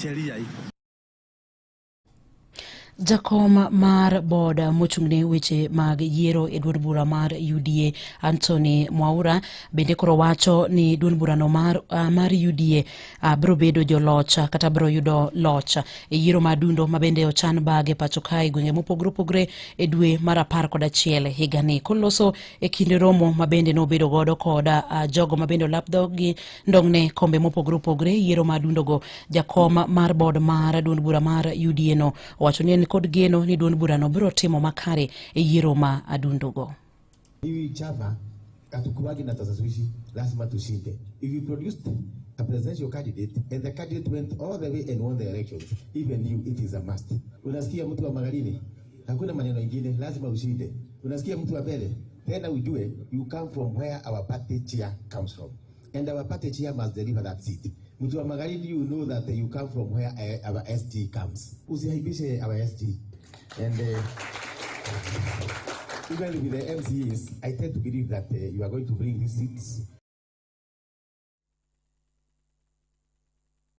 sheria. Jakom mar board mochungne weche mag yiero e duond bura mar UDA Anthony Mwaura bende koro wacho ni duond burano mar UDA bro bedo joloch kata bro yudo loch e yiero madundo mabende ochan bage pacho kae gwenge mopogre e dwe mar 11 higani koloso e kinde romo mabende no bedo godo koda jogo mabende lapdhogi ndongne kombe mopogre yiero madundo go. Jakom mar board mar duond bura mar UDA no wacho ni kod geno ni duond burano biro timo makare e yiero ma adundo go. Hii chama katukubagi na tasaswishi lazima tushinde. If you produced a presidential candidate and the candidate went all the way and won the elections, even you, it is a must. Unasikia mtu wa Magarini, hakuna maneno ingine, lazima ushinde. Unasikia mtu wa Mbele, tena ujue you come from where our party chair comes from. And our party chair must deliver that seat. Mtu wa Magarini, you know that you come from where our SG comes. Usihaibishe our SG. And even with the MCAs, I tend to believe that you are going to bring these seats